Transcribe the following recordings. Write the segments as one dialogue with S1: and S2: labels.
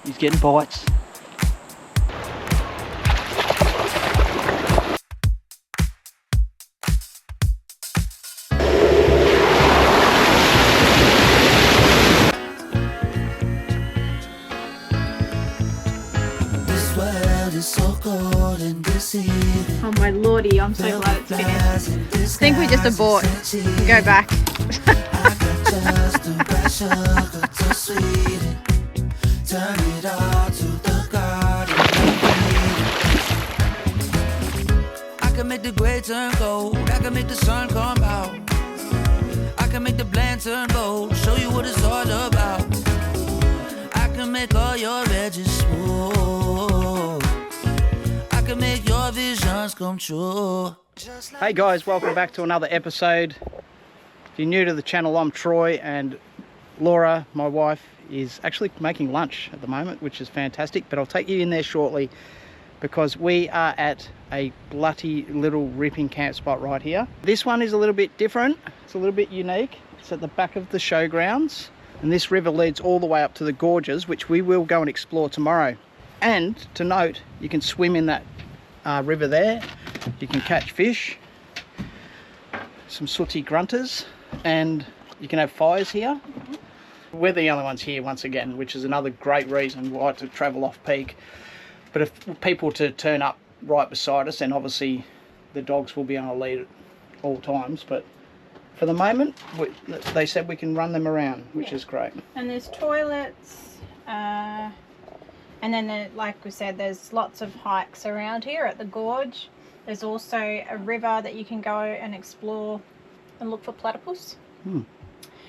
S1: He's getting bites.
S2: Oh my lordy, I'm so glad it's finished. I think we just abort and go back.
S3: I can make the gray turn gold, I can make the sun come out, I can make the bland turn bold, show you what it's all about. I can make all your edges smooth, I can make your visions come true.
S1: Hey guys, welcome back to another episode. If you're new to the channel, I'm Troy, and Laura, my wife, is actually making lunch at the moment, which is fantastic, but I'll take you in there shortly because we are at a bloody little ripping camp spot right here. This one is a little bit different, it's a little bit unique. It's at the back of the showgrounds, and this river leads all the way up to the gorges, which we will go and explore tomorrow. And to note, you can swim in that river there, you can catch fish, some sooty grunters, and you can have fires here. We're the only ones here once again, which is another great reason why to travel off peak. But if people to turn up right beside us, then obviously the dogs will be on a lead at all times, but for the moment they said we can run them around, which is great.
S2: And there's toilets, and then like we said, there's lots of hikes around here at the gorge. There's also a river that you can go and explore and look for platypus.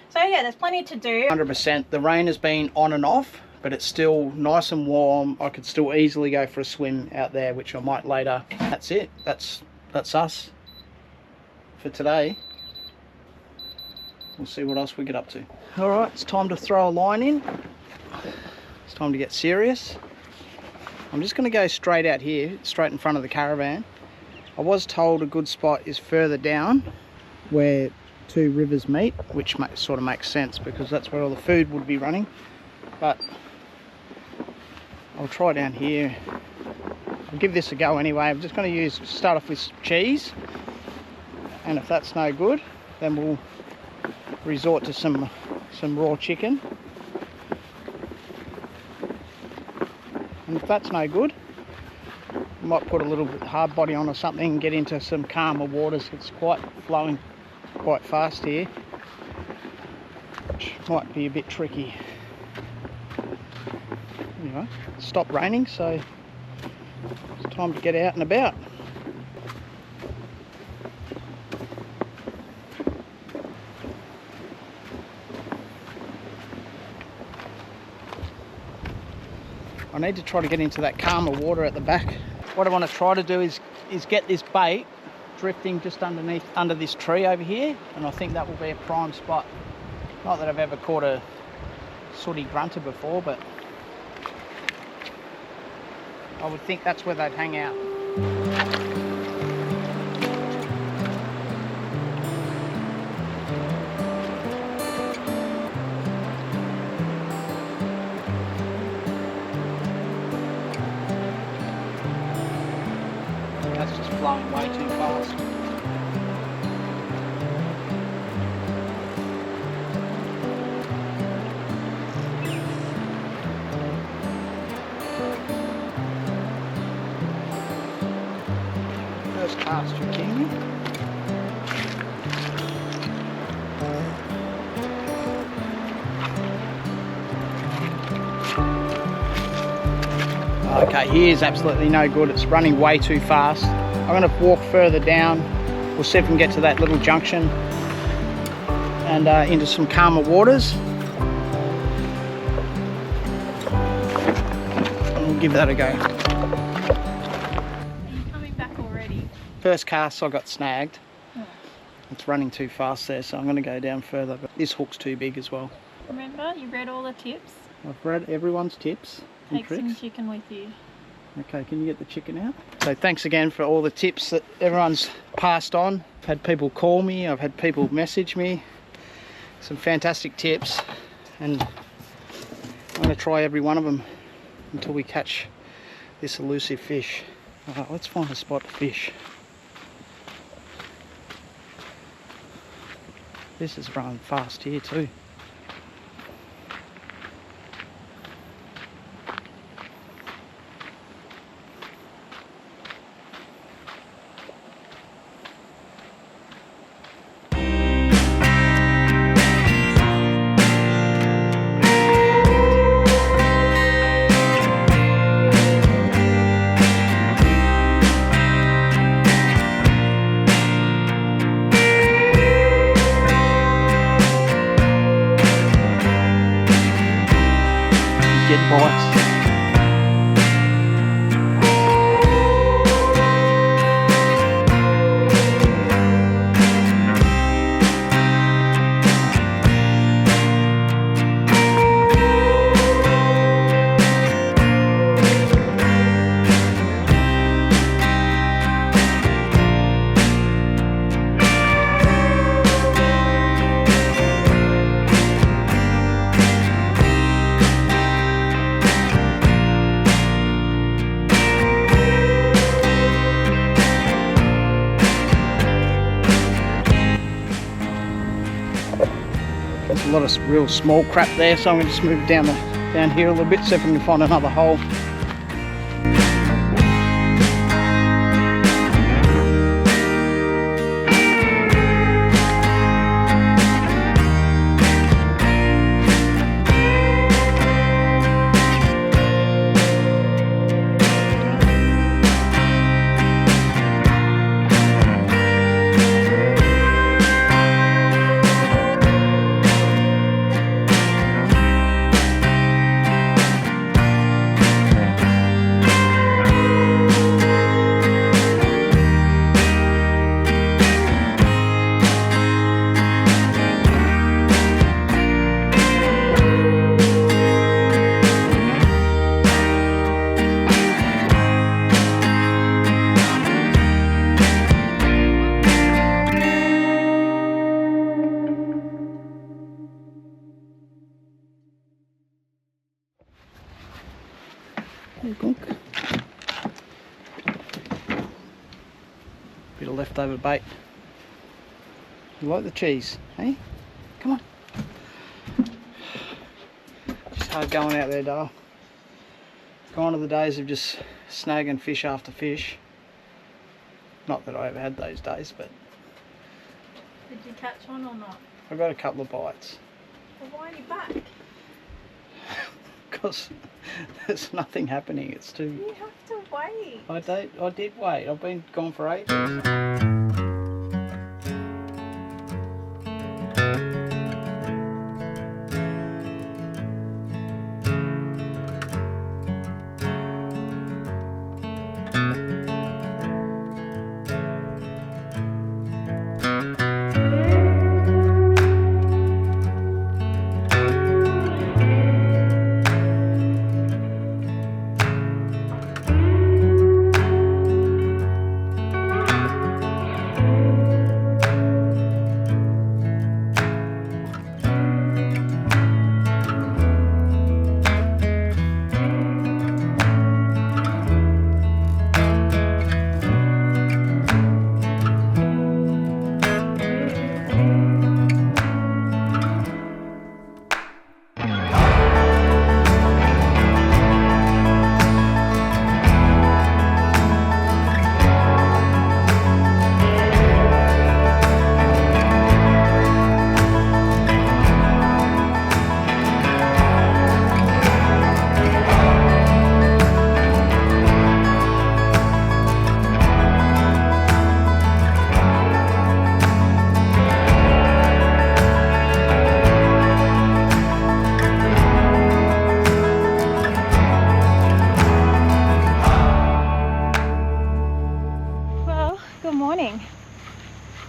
S2: So yeah, there's plenty to do.
S1: 100%. The rain has been on and off, but it's still nice and warm. I could still easily go for a swim out there, which I might later. That's it. That's us for today. We'll see what else we get up to. All right, it's time to throw a line in. It's time to get serious. I'm just going to go straight out here, straight in front of the caravan. I was told a good spot is further down where two rivers meet, which sort of makes sense because that's where all the food would be running. But I'll try down here. I'll give this a go anyway. I'm just going to start off with cheese, and if that's no good, then we'll resort to some raw chicken. And if that's no good, I might put a little bit hard body on or something and get into some calmer waters. It's quite flowing quite fast here, which might be a bit tricky. Anyway, it's stopped raining, so it's time to get out and about. I need to try to get into that calmer water at the back. What I want to try to do is get this bait drifting just under this tree over here, and I think that will be a prime spot. Not that I've ever caught a sooty grunter before, but I would think that's where they'd hang out. That's just flowing way too fast. First cast, you king. Okay, here's absolutely no good. It's running way too fast. I'm going to walk further down. We'll see if we can get to that little junction and into some calmer waters. And we'll give that a go.
S2: Are you coming back already?
S1: First cast I got snagged. It's running too fast there, so I'm going to go down further. But this hook's too big as well.
S2: Remember, you read all the tips?
S1: I've read everyone's tips and
S2: Take
S1: tricks.
S2: some chicken with you.
S1: Okay, can you get the chicken out? So thanks again for all the tips that everyone's passed on. I've had people call me, I've had people message me. Some fantastic tips, and I'm going to try every one of them. until we catch this elusive fish. Alright, let's find a spot to fish. This is running fast here too. Get bites. There's a lot of real small crap there, so I'm going to just move down here a little bit, see if I can find another hole. Bit of leftover bait. You like the cheese, hey? Come on. Just hard going out there, Dale. Gone are the days of just snagging fish after fish. Not that I ever had those days, but...
S2: Did you catch one or not?
S1: I got a couple of bites.
S2: Well, why are you back?
S1: Because there's nothing happening. It's too...
S2: You have to wait.
S1: I did wait. I've been gone for ages.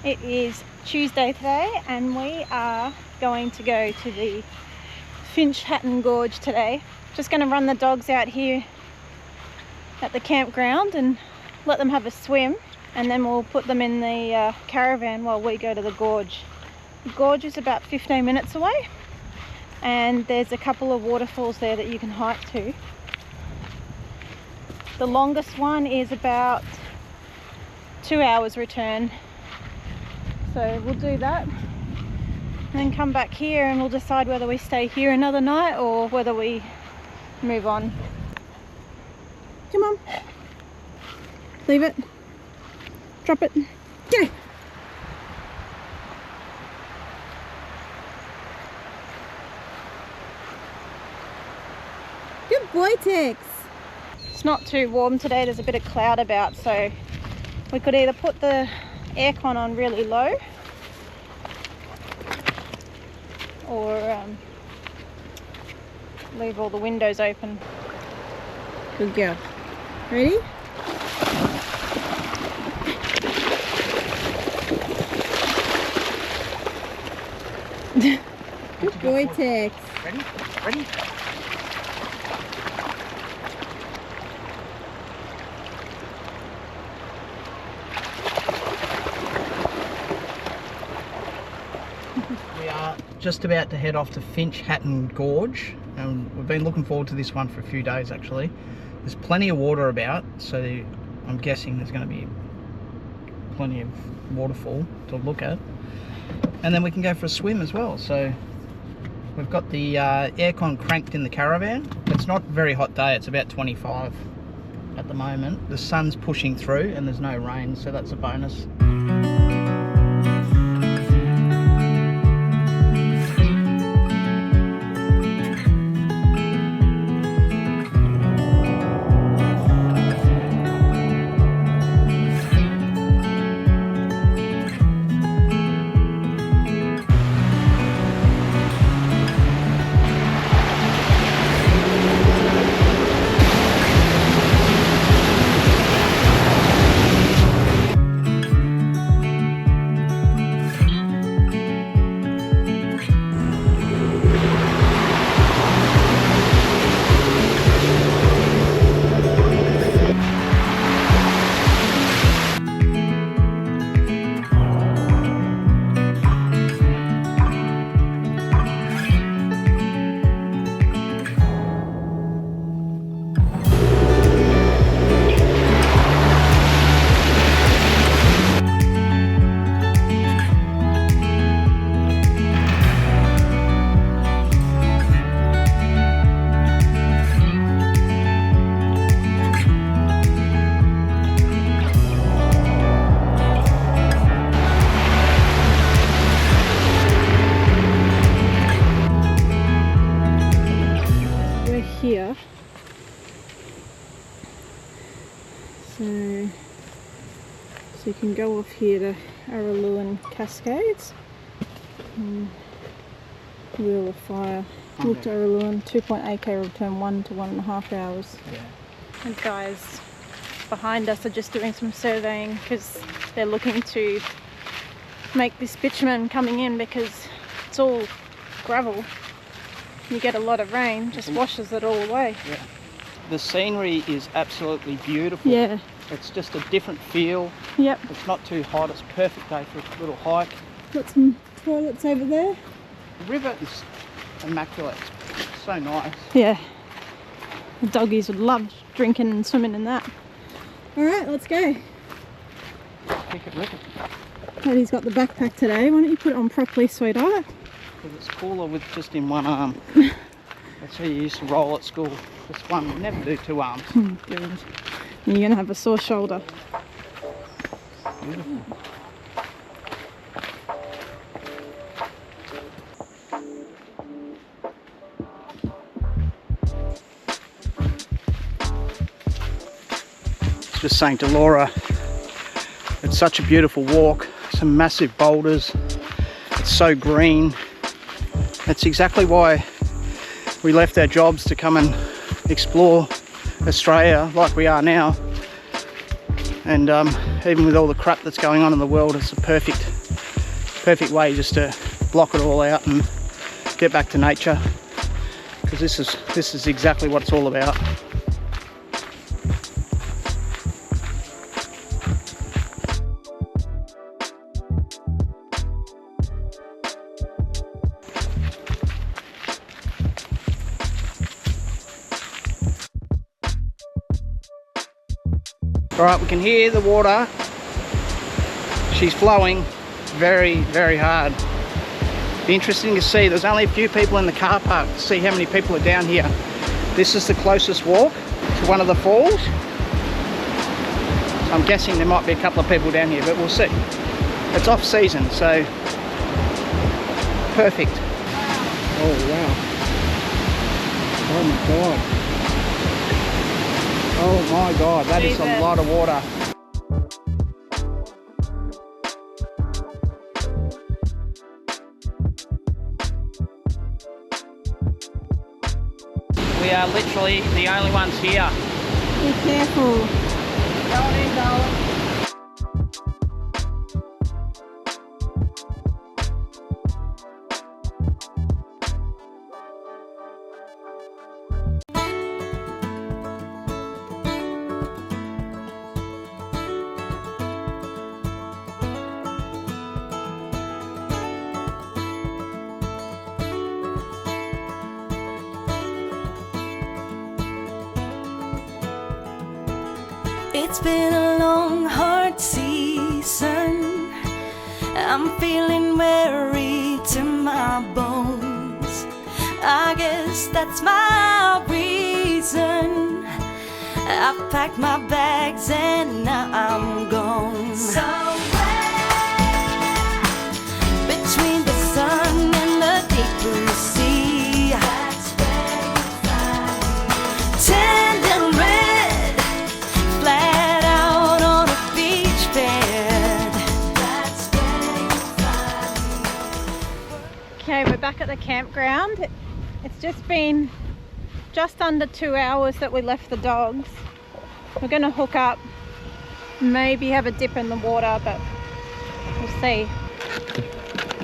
S2: It is Tuesday today and we are going to go to the Finch Hatton Gorge today. Just going to run the dogs out here at the campground and let them have a swim, and then we'll put them in the caravan while we go to the gorge. The gorge is about 15 minutes away and there's a couple of waterfalls there that you can hike to. The longest one is about 2 hours return. So we'll do that and then come back here and we'll decide whether we stay here another night or whether we move on. Come on. Leave it. Drop it. Go. Good boy, Tex. It's not too warm today. There's a bit of cloud about, so we could either put the aircon on really low or leave all the windows open. Good girl. Ready? Good boy, Tex.
S1: Ready? Ready? We are just about to head off to Finch Hatton Gorge, and we've been looking forward to this one for a few days actually. There's plenty of water about, so I'm guessing there's going to be plenty of waterfall to look at, and then we can go for a swim as well. So we've got the aircon cranked in the caravan. It's not a very hot day, it's about 25 at the moment. The sun's pushing through and there's no rain, so that's a bonus. Here, so you can go off here to Airlie Cascades and Wheel of Fire. Walk to Airlie, 2.8k return, 1 to 1.5 hours. Yeah.
S2: And guys behind us are just doing some surveying because they're looking to make this bitumen coming in because it's all gravel. You get a lot of rain, just washes it all away.
S1: Yeah. The scenery is absolutely beautiful.
S2: Yeah.
S1: It's just a different feel.
S2: Yep.
S1: It's not too hot. It's a perfect day for a little hike.
S2: Got some toilets over there.
S1: The river is immaculate. It's so nice.
S2: Yeah. The doggies would love drinking and swimming in that. Alright, let's go.
S1: Kick it, rip it.
S2: Daddy's got the backpack today. Why don't you put it on properly, sweetheart?
S1: Because it's cooler with just in one arm. That's how you used to roll at school. Just one, you never do two arms.
S2: Good. And you're going to have a sore shoulder.
S1: Beautiful. Just saying to Laura, it's such a beautiful walk. Some massive boulders. It's so green. That's exactly why we left our jobs to come and explore Australia like we are now. And even with all the crap that's going on in the world, it's a perfect way just to block it all out and get back to nature. Because this is exactly what it's all about. Alright, we can hear the water. She's flowing very, very hard. Be interesting to see. There's only a few people in the car park to see how many people are down here. This is the closest walk to one of the falls. So I'm guessing there might be a couple of people down here, but we'll see. It's off season, so perfect. Oh wow. Oh my god. Oh my god, that is a lot of water. We are literally the only ones here.
S2: Be careful. Going in, darling.
S4: It's been a long, hard season. I'm feeling weary to my bones. I guess that's my reason. I've packed my bags and now I'm gone. Somewhere between the sun and the deep blue sea, that's where you find me. Tender red, flat out on a beach bed. That's where you find me.
S2: Okay, we're back at the campground. It's just been just under 2 hours that we left the dogs. We're going to hook up, maybe have a dip in the water, but we'll see.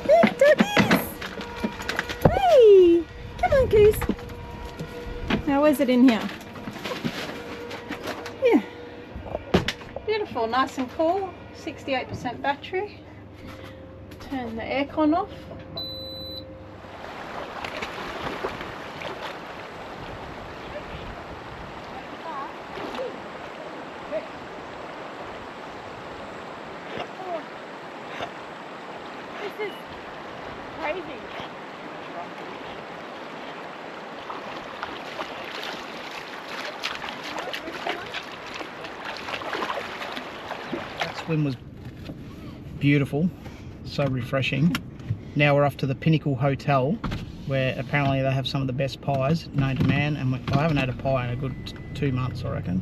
S2: Hey, doggies! Hey! Come on, Goose. How is it in here? Yeah. Beautiful, nice and cool. 68% battery. Turn the aircon off. This is crazy.
S1: That swim was beautiful, so refreshing. Now we're off to the Pinnacle Hotel, where apparently they have some of the best pies known to man, and I haven't had a pie in a good 2 months, I reckon.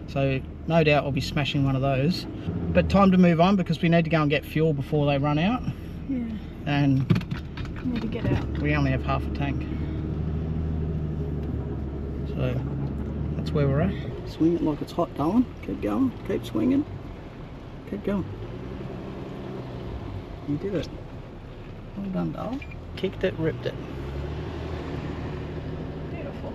S1: So no doubt I'll be smashing one of those. But time to move on because we need to go and get fuel before they run out.
S2: Yeah,
S1: And
S2: need to get out.
S1: we only have half a tank. So that's where we're at. Swing it like it's hot, darling. Keep going, keep swinging. Keep going. You did it. Well done, darling. Kicked it, ripped it.
S2: Beautiful.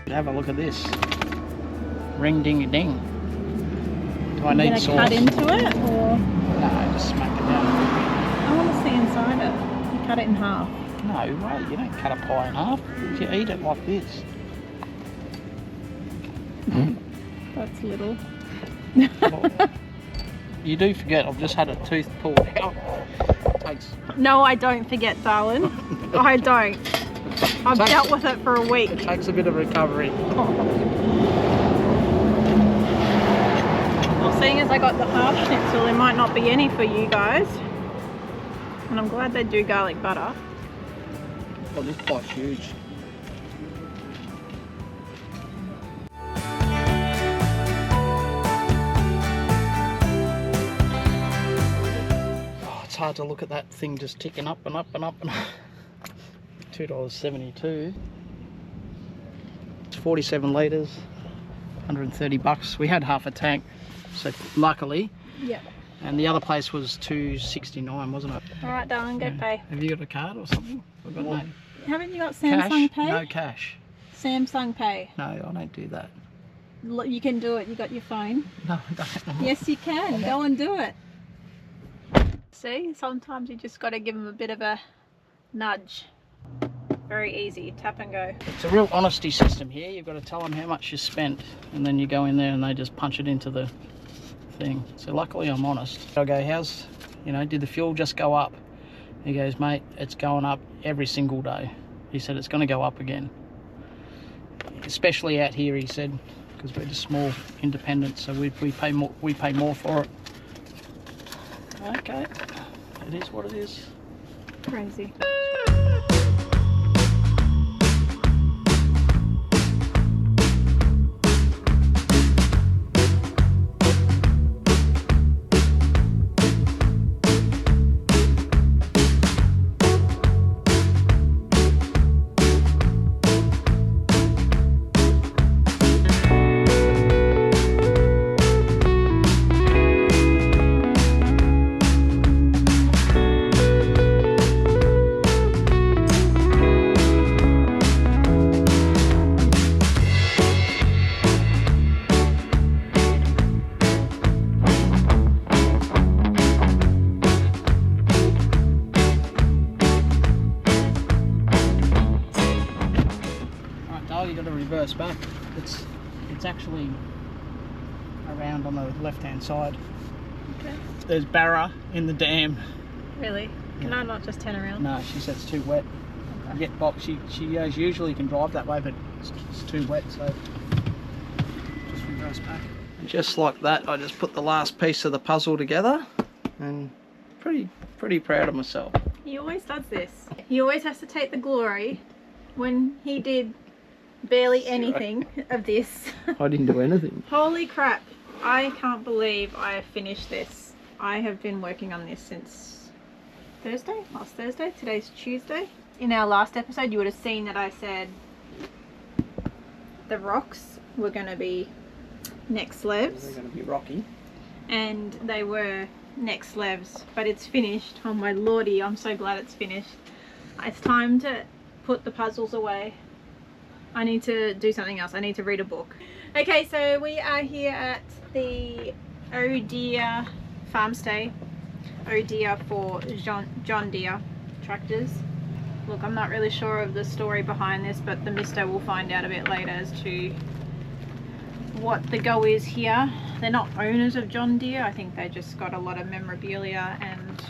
S1: Have a look at this. Ring ding a ding. Do I need
S2: Gonna
S1: sauce?
S2: cut into it, or
S1: No, just smack it down.
S2: I want to see inside it. You cut it in half.
S1: No way, you don't cut a pie in half. You eat it like this.
S2: That's little.
S1: You do forget, I've just had a tooth pulled out. It takes...
S2: No, I don't forget, darling. I don't. I've
S1: Takes-
S2: dealt with it for a week.
S1: It takes a bit of recovery.
S2: Well, seeing as I got the half schnitzel, there might not be any for you guys. And I'm glad they do garlic butter.
S1: Oh, this pie's huge. Oh, hard to look at that thing just ticking up and up and up and up. $2.72. It's 47 litres, $130. We had half a tank, so luckily.
S2: Yep.
S1: And the other place was $2.69, wasn't it?
S2: All right, darling, go pay.
S1: Have you got a card or something? I've got no.
S2: Haven't you got Samsung
S1: Cash?
S2: Pay?
S1: No cash.
S2: Samsung Pay.
S1: No, I don't do that.
S2: Look, you can do it. You got your phone.
S1: No, I don't.
S2: Yes, you can. Go and do it. See, sometimes you just got to give them a bit of a nudge. Very easy, tap and go.
S1: It's a real honesty system here. You've got to tell them how much you spent, and then you go in there and they just punch it into the thing. So luckily I'm honest. I go, how's, you know, did the fuel just go up? He goes, mate, it's going up every single day. He said it's going to go up again. Especially out here, he said, because we're just small independents, so we pay more for it. Okay, it is what it is.
S2: Crazy.
S1: Back, it's actually around on the left hand side.
S2: Okay.
S1: There's Barra in the dam.
S2: Really? Can I not just turn around?
S1: No, she said it's too wet.
S2: Okay.
S1: Get box. She usually can drive that way, but it's too wet, so just reverse back. Just like that, I just put the last piece of the puzzle together, and pretty proud of myself.
S2: He always does this. He always has to take the glory when he did barely anything of this.
S1: I didn't do anything.
S2: Holy crap, I can't believe I finished this. I have been working on this since last Thursday. Today's Tuesday. In our last episode you would have seen that I said the rocks were going to be next levels.
S1: They're going to be rocky.
S2: And they were next levels, but it's finished. Oh my lordy, I'm so glad it's finished. It's time to put the puzzles away. I need to do something else. I need to read a book. Okay, so we are here at the Deere Farmstay. Deere for John Deere tractors. Look, I'm not really sure of the story behind this, but the mister will find out a bit later as to what the go is here. They're not owners of John Deere. I think they just got a lot of memorabilia and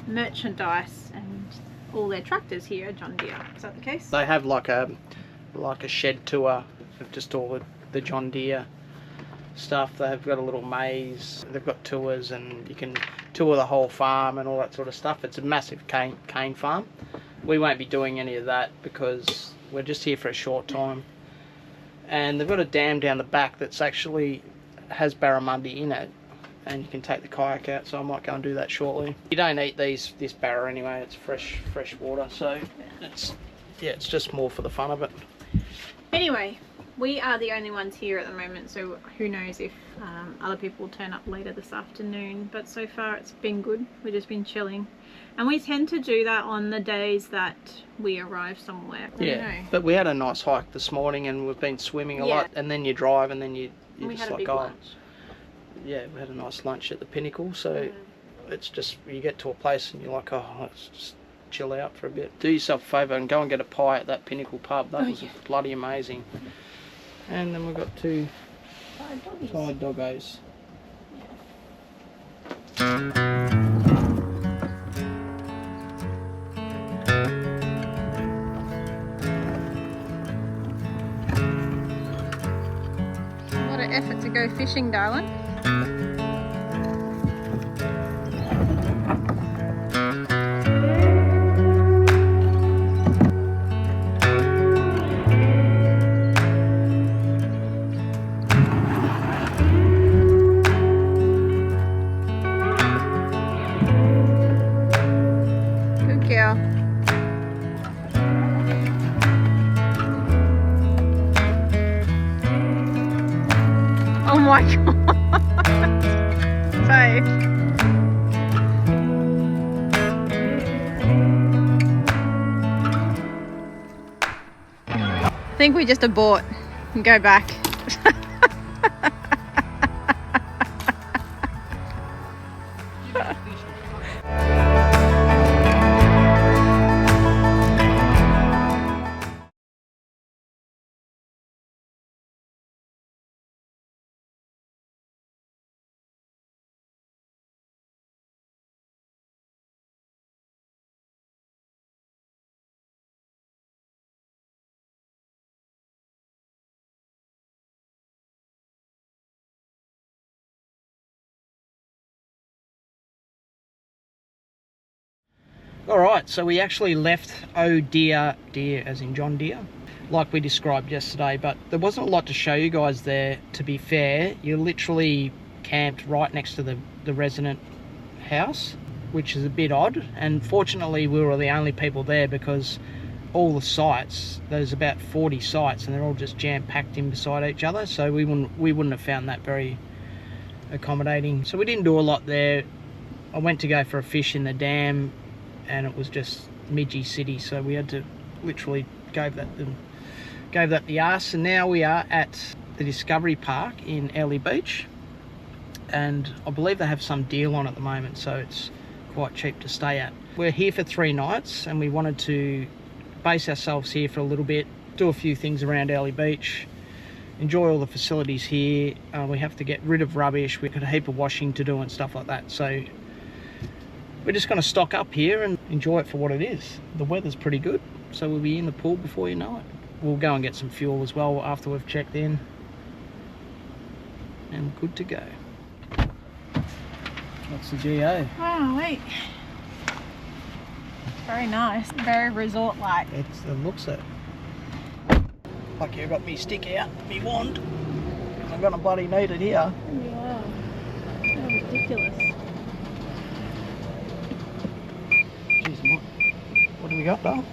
S2: merchandise and all their tractors here at John Deere. Is that the case?
S1: They have like a shed tour of just all the John Deere stuff. They've got a little maze. They've got tours, and you can tour the whole farm and all that sort of stuff. It's a massive cane farm. We won't be doing any of that because we're just here for a short time. And they've got a dam down the back that's actually has barramundi in it, and you can take the kayak out, so I might go and do that shortly. You don't eat this barra anyway. It's fresh water, so it's just more for the fun of it.
S2: Anyway, we are the only ones here at the moment, so who knows if other people will turn up later this afternoon, but so far it's been good. We've just been chilling, and we tend to do that on the days that we arrive somewhere.
S1: Yeah, but we had a nice hike this morning, and we've been swimming a lot, and then you drive, and then you
S2: we
S1: just
S2: had a
S1: like,
S2: big lunch.
S1: Yeah, we had a nice lunch at the Pinnacle, so it's just, you get to a place and you're like, oh, let's just chill out for a bit. Do yourself a favour and go and get a pie at that Pinnacle pub. That was bloody amazing. And then we've got two side doggos.
S2: What an effort to go fishing, darling. think we just abort and go back.
S1: Alright, so we actually left Deere as in John Deere, like we described yesterday, but there wasn't a lot to show you guys there, to be fair. You literally camped right next to the resident house, which is a bit odd, and fortunately we were the only people there because all the sites, there's about 40 sites and they're all just jam-packed in beside each other, so we wouldn't have found that very accommodating. So we didn't do a lot there. I went to go for a fish in the dam and it was just midgy city, so we had to literally gave that the arse. And now we are at the Discovery Park in Airlie Beach, and I believe they have some deal on at the moment, so it's quite cheap to stay at. We're here for 3 nights and we wanted to base ourselves here for a little bit, do a few things around Airlie Beach, enjoy all the facilities here. We have to get rid of rubbish, we've got a heap of washing to do and stuff like that, so we're just going to stock up here and enjoy it for what it is. The weather's pretty good, so we'll be in the pool before you know it. We'll go and get some fuel as well after we've checked in, and good to go. That's the GO.
S2: Wow, wait. Very nice, very resort-like.
S1: It looks it. Lucky I got me stick out, me wand. I'm gonna bloody need it here.
S2: Yeah, how ridiculous.
S1: Jeez, what do we got though?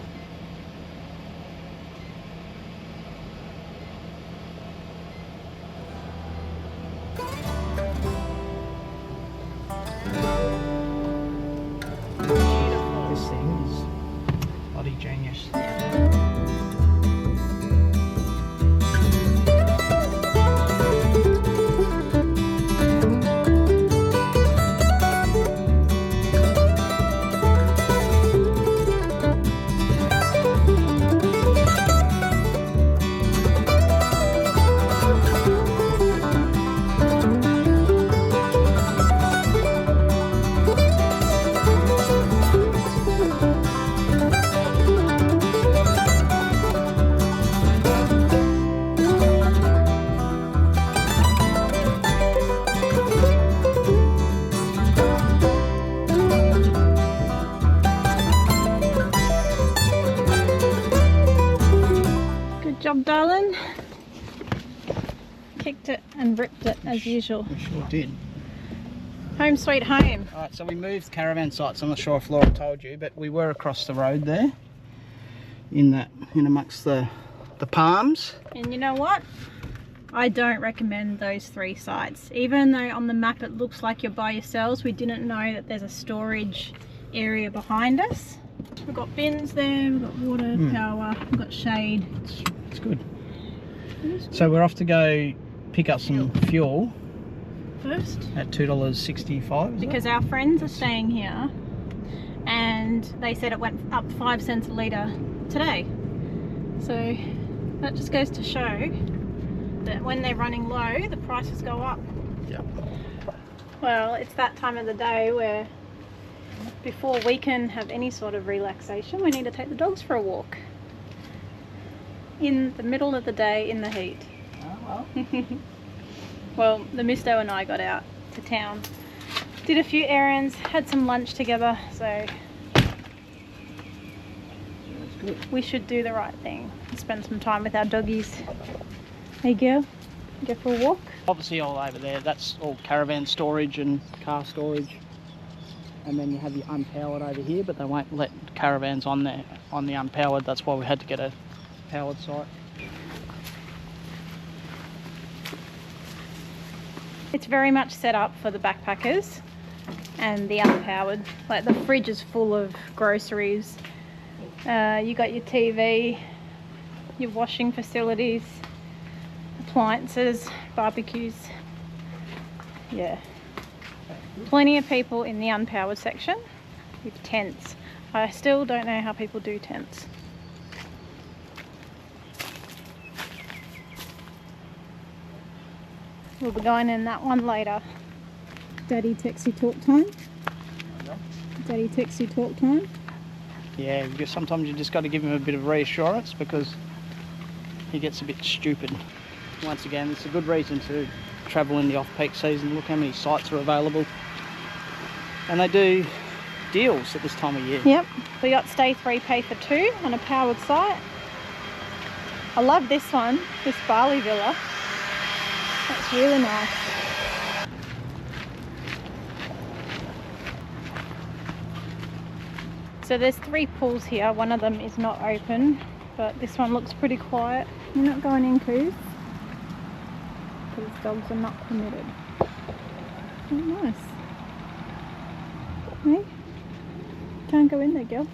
S1: This thing is bloody genius.
S2: Job, darling. Kicked it and ripped it as usual.
S1: We sure did.
S2: Home sweet home.
S1: Alright, so we moved caravan sites. I'm not sure if Laura told you, but we were across the road there in amongst the palms.
S2: And you know what? I don't recommend those 3 sites. Even though on the map it looks like you're by yourselves, we didn't know that there's a storage area behind us. We've got bins there, we've got water, power, we've got shade.
S1: It's good. So we're off to go pick up some fuel
S2: first
S1: at $2.65.
S2: because our friends are staying here and they said it went up 5 cents a litre today. So that just goes to show that when they're running low, the prices go up.
S1: Yeah.
S2: Well, it's that time of the day where before we can have any sort of relaxation, we need to take the dogs for a walk. In the middle of the day in the heat.
S1: Oh, well.
S2: Well, the Misto and I got out to town, did a few errands, had some lunch together, so
S1: That's good.
S2: we should do the right thing and spend some time with our doggies. Hey girl, go for a walk.
S1: Obviously all over there, that's all caravan storage and car storage. And then you have your unpowered over here, but they won't let caravans on there, on the unpowered. That's why we had to get a powered site.
S2: It's very much set up for the backpackers and the unpowered. Like the fridge is full of groceries. You got your TV, your washing facilities, appliances, barbecues. Yeah. Plenty of people in the unpowered section with tents. I still don't know how people do tents. We'll be going in that one later. Daddy texts you talk time. Daddy texts you talk time.
S1: Yeah, because sometimes you just got to give him a bit of reassurance because he gets a bit stupid. Once again, it's a good reason to travel in the off-peak season. Look how many sites are available. And they do deals at this time of year.
S2: Yep, we got stay 3 pay for 2 on a powered site. I love this one, this Barley Villa. That's really nice. So there's 3 pools here. One of them is not open, but this one looks pretty quiet. You're not going in, Coos? Because dogs are not permitted. Oh, nice. Hey? Can't go in there, girl.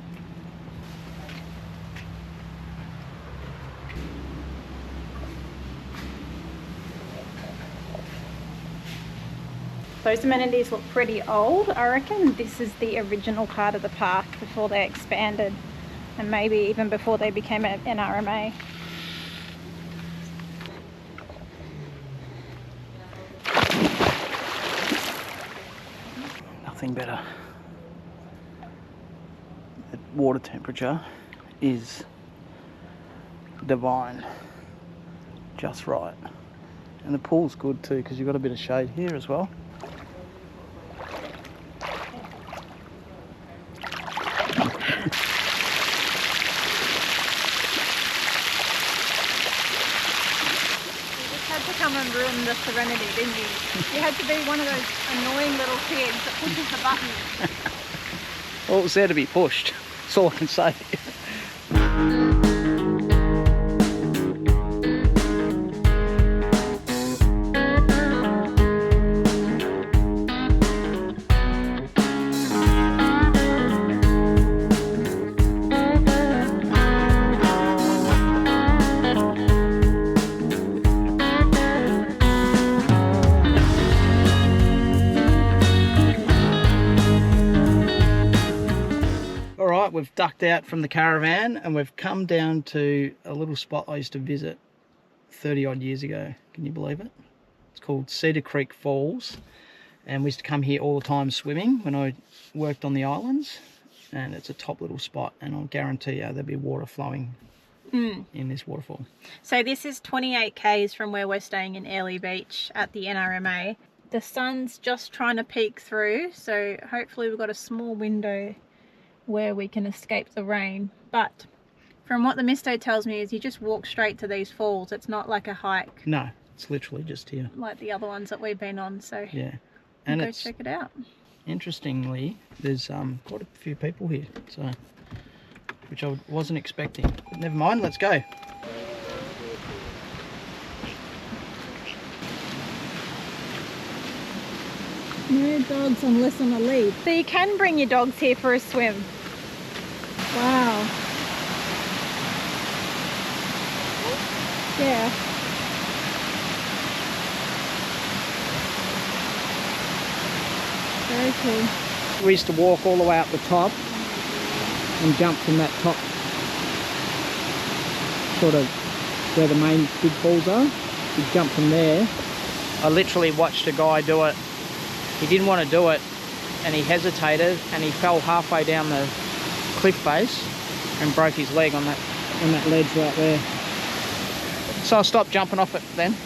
S2: Those amenities look pretty old. I reckon this is the original part of the park before they expanded, and maybe even before they became an NRMA.
S1: Nothing better. The water temperature is divine, just right. And the pool's good too because you've got a bit of shade here as well.
S2: Come and ruin the serenity, didn't you? You had to be one of those annoying little kids that pushes the button.
S1: Well, it was there to be pushed. That's all I can say. We've ducked out from the caravan and we've come down to a little spot I used to visit 30 odd years ago. Can you believe it? It's called Cedar Creek Falls, and we used to come here all the time swimming when I worked on the islands, and it's a top little spot, and I'll guarantee you there'll be water flowing in this waterfall.
S2: So this is 28 k's from where we're staying in Airlie Beach at the NRMA. The sun's just trying to peek through, so hopefully we've got a small window where we can escape the rain. But from what the misto tells me is you just walk straight to these falls. It's not like a hike.
S1: No, it's literally just here.
S2: Like the other ones that we've been on, so
S1: yeah. And
S2: we'll go check it out.
S1: Interestingly, there's quite a few people here, so which I wasn't expecting. But never mind, let's go.
S2: No dogs unless on a lead. So you can bring your dogs here for a swim. Wow. Yeah. Very cool.
S1: We used to walk all the way up the top and jump from that top, sort of where the main big falls are. You jump from there. I literally watched a guy do it. He didn't want to do it and he hesitated and he fell halfway down the cliff face and broke his leg on that ledge right there. So I stopped jumping off it then.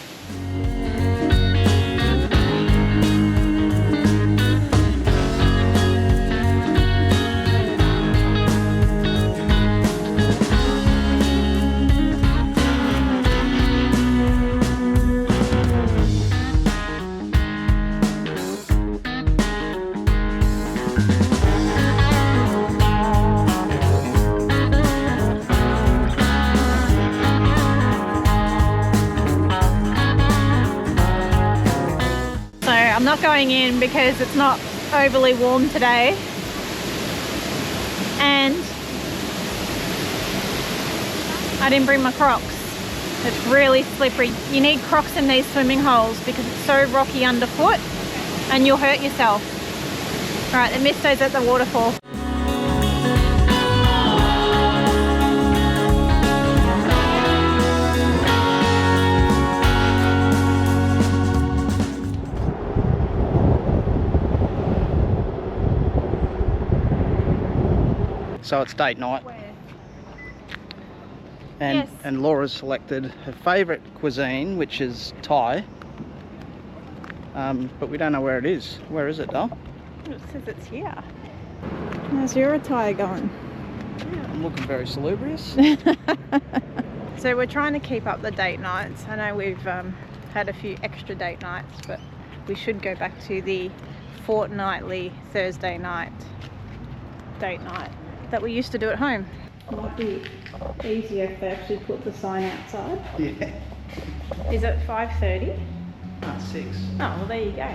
S2: I'm not going in because it's not overly warm today, and I didn't bring my Crocs. It's really slippery. You need Crocs in these swimming holes because it's so rocky underfoot and you'll hurt yourself. Alright, the Misto's at the waterfall.
S1: So it's date night.
S2: Where?
S1: And,
S2: Yes.
S1: and Laura's selected her favourite cuisine, which is Thai. But we don't know where it is. Where is it, Dal?
S2: It says it's here. How's your attire going?
S1: I'm looking very salubrious.
S2: So we're trying to keep up the date nights. I know we've had a few extra date nights, but we should go back to the fortnightly Thursday night date night that we used to do at home. It might be easier if they actually put the sign outside.
S1: Yeah.
S2: Is it 5:30?
S1: That's 6.
S2: Oh, well there you go.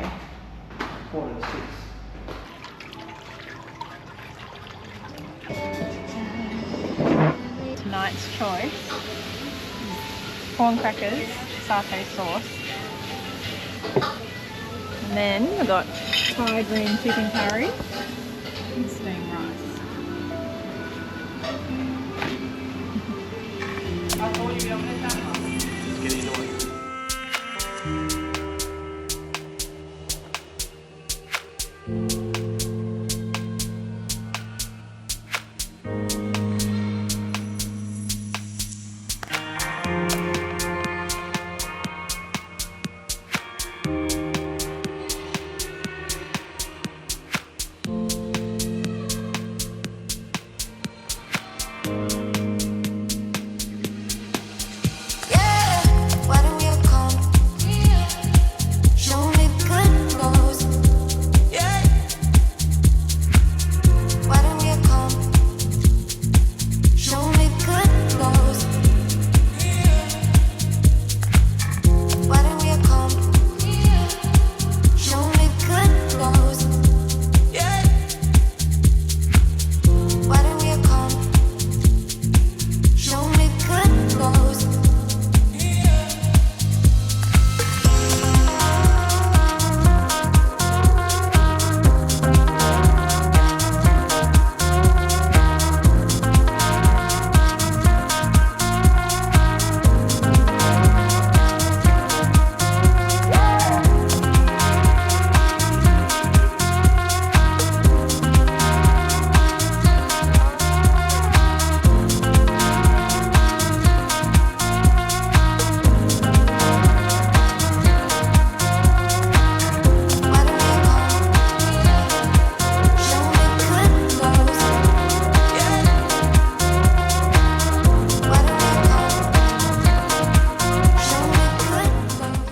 S1: 5:45.
S2: Tonight's choice: corn crackers, satay sauce, and then we've got Thai green chicken curry and steamed rice.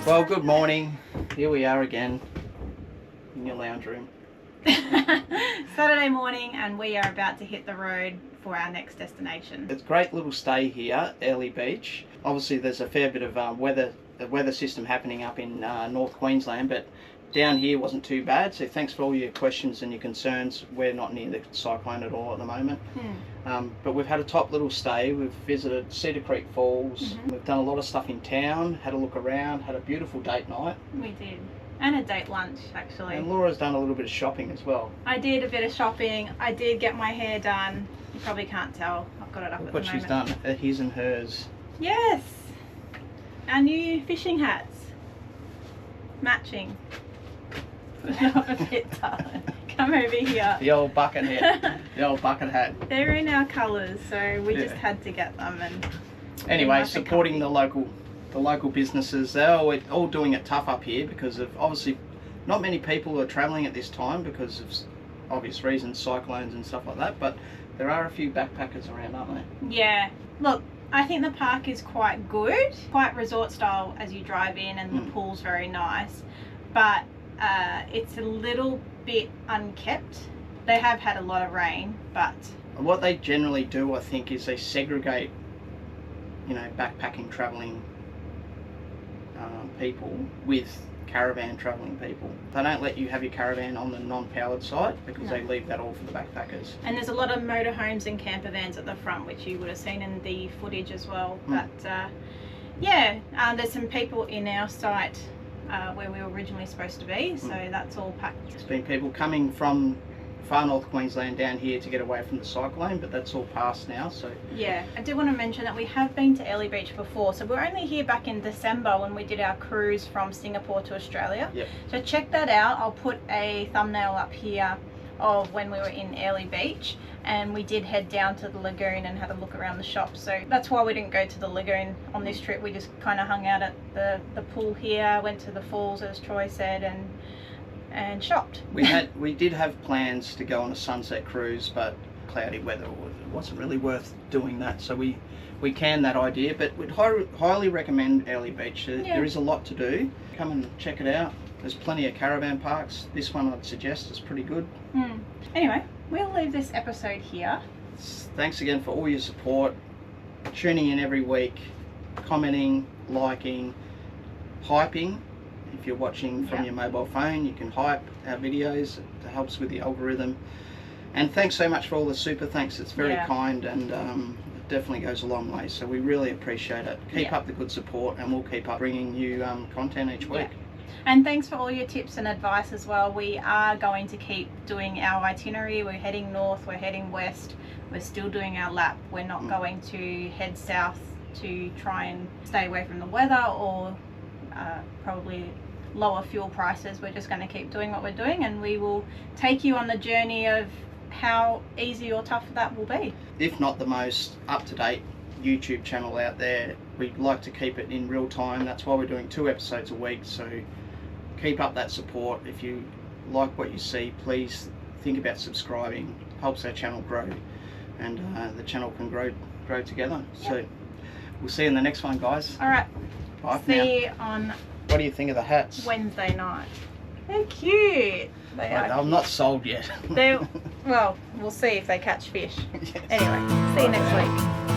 S1: Well, good morning. Here we are again in your lounge room.
S2: Saturday morning, and we are about to hit the road for our next destination.
S1: It's a great little stay here, Airlie Beach. Obviously there's a fair bit of weather system happening up in North Queensland, but down here wasn't too bad. So thanks for all your questions and your concerns. We're not near the cyclone at all at the moment. But we've had a top little stay. We've visited Cedar Creek Falls. We've done a lot of stuff in town, had a look around, had a beautiful date night.
S2: We did. And a date lunch, actually.
S1: And Laura's done a little bit of shopping as well.
S2: I did a bit of shopping. I did get my hair done. You probably can't tell. I've got it up
S1: Look
S2: at
S1: what
S2: the
S1: she's
S2: moment.
S1: done, his and hers.
S2: Yes! Our new fishing hats. Matching. Put it up a bit, darling. Come over here.
S1: The old bucket hat. The old bucket hat.
S2: They're in our colours, so we just had to get them. And
S1: anyway, supporting the local businesses. They're all doing it tough up here because of obviously not many people are travelling at this time because of obvious reasons, cyclones and stuff like that. But there are a few backpackers around, aren't there?
S2: Yeah. Look, I think the park is quite good, quite resort style as you drive in, and the pool's very nice. But it's a little bit unkept. They have had a lot of rain, but
S1: what they generally do, I think, is they segregate, backpacking, travelling people with caravan travelling people. They don't let you have your caravan on the non-powered site because they leave that all for the backpackers.
S2: And there's a lot of motorhomes and camper vans at the front, which you would have seen in the footage as well. But there's some people in our site where we were originally supposed to be, so that's all packed.
S1: There's been people coming from far north Queensland down here to get away from the cyclone, but that's all past now. So
S2: yeah, I do want to mention that we have been to Airlie Beach before, so we're only here back in December when we did our cruise from Singapore to Australia.
S1: Yep.
S2: So check that out. I'll put a thumbnail up here of when we were in Airlie Beach, and we did head down to the lagoon and have a look around the shops. So that's why we didn't go to the lagoon on this trip. We just kind of hung out at the pool here, went to the falls as Troy said, and shopped.
S1: We did have plans to go on a sunset cruise, but cloudy weather, it wasn't really worth doing that, so we canned that idea. But we'd highly recommend Airlie Beach. There is a lot to do. Come and check it out. There's plenty of caravan parks. This one I'd suggest is pretty good.
S2: Anyway, we'll leave this episode here.
S1: Thanks again for all your support, tuning in every week, commenting, liking, hyping. If you're watching from your mobile phone, you can hype our videos. It helps with the algorithm. And thanks so much for all the super thanks. It's very kind, and it definitely goes a long way. So we really appreciate it. Keep up the good support, and we'll keep up bringing you content each week.
S2: And thanks for all your tips and advice as well. We are going to keep doing our itinerary. We're heading north, we're heading west. We're still doing our lap. We're not going to head south to try and stay away from the weather or probably lower fuel prices. We're just going to keep doing what we're doing, and we will take you on the journey of how easy or tough that will be. If not the most up-to-date YouTube channel out there, we'd like to keep it in real time. That's why we're doing 2 episodes a week, so keep up that support. If you like what you see, please think about subscribing. It helps our channel grow, and the channel can grow together. So we'll see you in the next one, guys. All right, bye for now. See you on What do you think of the hats? Wednesday night. They're cute. They are.
S1: I'm not sold yet.
S2: Well, we'll see if they catch fish. Yes. Anyway, see you next week.